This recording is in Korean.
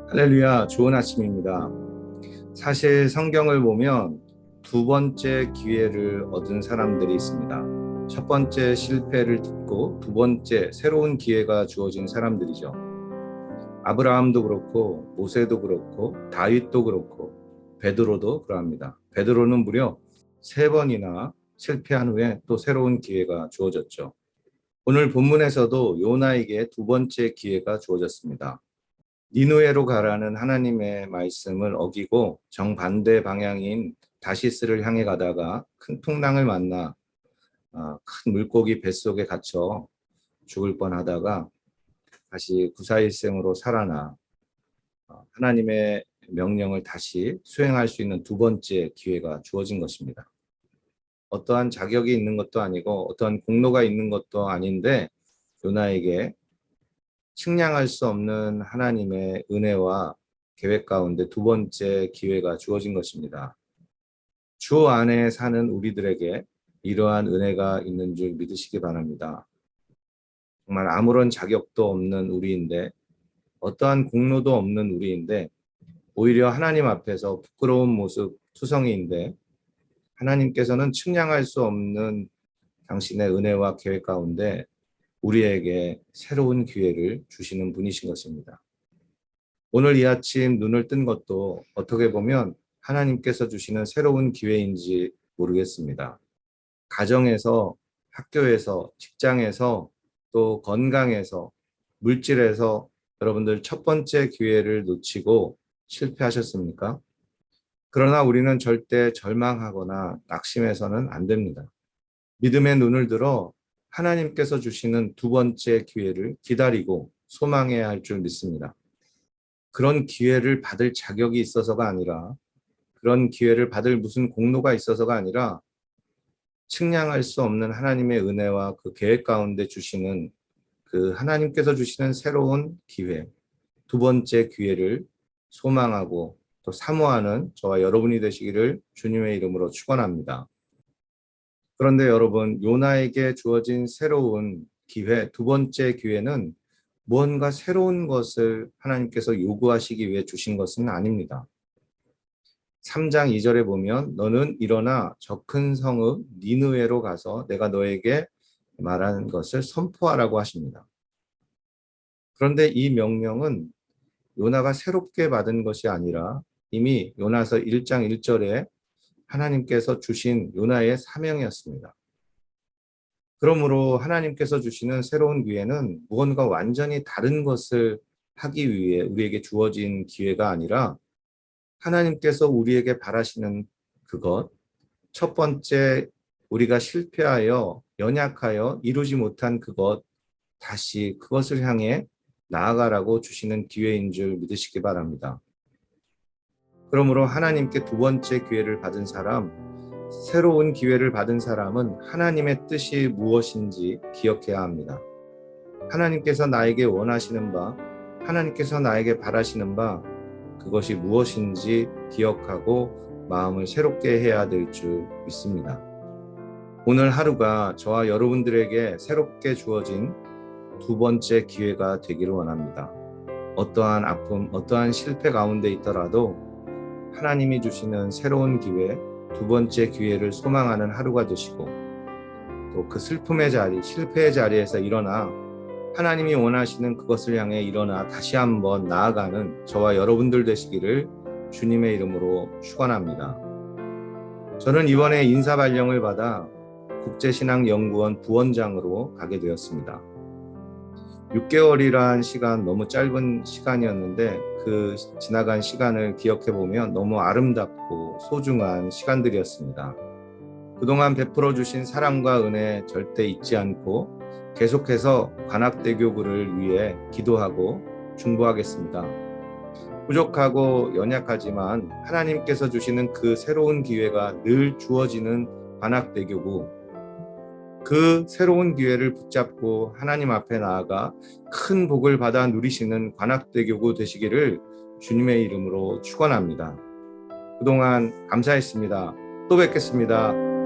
할렐루야, 좋은 아침입니다. 사실 성경을 보면 두 번째 기회를 얻은 사람들이 있습니다. 첫 번째 실패를 딛고 두 번째 새로운 기회가 주어진 사람들이죠. 아브라함도 그렇고 모세도 그렇고 다윗도 그렇고 베드로도 그러합니다. 베드로는 무려 세 번이나 실패한 후에 또 새로운 기회가 주어졌죠. 오늘 본문에서도 요나에게 두 번째 기회가 주어졌습니다. 니누에로 가라는 하나님의 말씀을 어기고 정반대 방향인 다시스를 향해 가다가 큰 풍랑을 만나 큰 물고기 뱃속에 갇혀 죽을 뻔하다가 다시 구사일생으로 살아나 하나님의 명령을 다시 수행할 수 있는 두 번째 기회가 주어진 것입니다. 어떠한 자격이 있는 것도 아니고 어떠한 공로가 있는 것도 아닌데 요나에게 측량할 수 없는 하나님의 은혜와 계획 가운데 두 번째 기회가 주어진 것입니다. 주 안에 사는 우리들에게 이러한 은혜가 있는 줄 믿으시기 바랍니다. 정말 아무런 자격도 없는 우리인데 어떠한 공로도 없는 우리인데 오히려 하나님 앞에서 부끄러운 모습 투성이인데 하나님께서는 측량할 수 없는 당신의 은혜와 계획 가운데 우리에게 새로운 기회를 주시는 분이신 것입니다. 오늘 이 아침 눈을 뜬 것도 어떻게 보면 하나님께서 주시는 새로운 기회인지 모르겠습니다. 가정에서, 학교에서, 직장에서, 또 건강에서, 물질에서 여러분들 첫 번째 기회를 놓치고 실패하셨습니까? 그러나 우리는 절대 절망하거나 낙심해서는 안 됩니다. 믿음의 눈을 들어 하나님께서 주시는 두 번째 기회를 기다리고 소망해야 할 줄 믿습니다. 그런 기회를 받을 자격이 있어서가 아니라 그런 기회를 받을 무슨 공로가 있어서가 아니라 측량할 수 없는 하나님의 은혜와 그 계획 가운데 주시는 그 하나님께서 주시는 새로운 기회, 두 번째 기회를 소망하고 또 사모하는 저와 여러분이 되시기를 주님의 이름으로 축원합니다. 그런데 여러분, 요나에게 주어진 새로운 기회, 두 번째 기회는 무언가 새로운 것을 하나님께서 요구하시기 위해 주신 것은 아닙니다. 3장 2절에 보면 너는 일어나 저 큰 성읍 니느웨로 가서 내가 너에게 말한 것을 선포하라고 하십니다. 그런데 이 명령은 요나가 새롭게 받은 것이 아니라 이미 요나서 1장 1절에 하나님께서 주신 요나의 사명이었습니다. 그러므로 하나님께서 주시는 새로운 기회는 무언가 완전히 다른 것을 하기 위해 우리에게 주어진 기회가 아니라 하나님께서 우리에게 바라시는 그것, 첫 번째 우리가 실패하여 연약하여 이루지 못한 그것, 다시 그것을 향해 나아가라고 주시는 기회인 줄 믿으시기 바랍니다. 그러므로 하나님께 두 번째 기회를 받은 사람, 새로운 기회를 받은 사람은 하나님의 뜻이 무엇인지 기억해야 합니다. 하나님께서 나에게 원하시는 바, 하나님께서 나에게 바라시는 바, 그것이 무엇인지 기억하고 마음을 새롭게 해야 될 줄 믿습니다. 오늘 하루가 저와 여러분들에게 새롭게 주어진 두 번째 기회가 되기를 원합니다. 어떠한 아픔, 어떠한 실패 가운데 있더라도 하나님이 주시는 새로운 기회, 두 번째 기회를 소망하는 하루가 되시고 또 그 슬픔의 자리, 실패의 자리에서 일어나 하나님이 원하시는 그것을 향해 일어나 다시 한번 나아가는 저와 여러분들 되시기를 주님의 이름으로 축원합니다. 저는 이번에 인사발령을 받아 국제신앙연구원 부원장으로 가게 되었습니다. 6개월이란 시간 너무 짧은 시간이었는데 그 지나간 시간을 기억해보면 너무 아름답고 소중한 시간들이었습니다. 그동안 베풀어 주신 사랑과 은혜 절대 잊지 않고 계속해서 관악대교구를 위해 기도하고 중보하겠습니다. 부족하고 연약하지만 하나님께서 주시는 그 새로운 기회가 늘 주어지는 관악대교구, 그 새로운 기회를 붙잡고 하나님 앞에 나아가 큰 복을 받아 누리시는 관악대교구 되시기를 주님의 이름으로 축원합니다. 그동안 감사했습니다. 또 뵙겠습니다.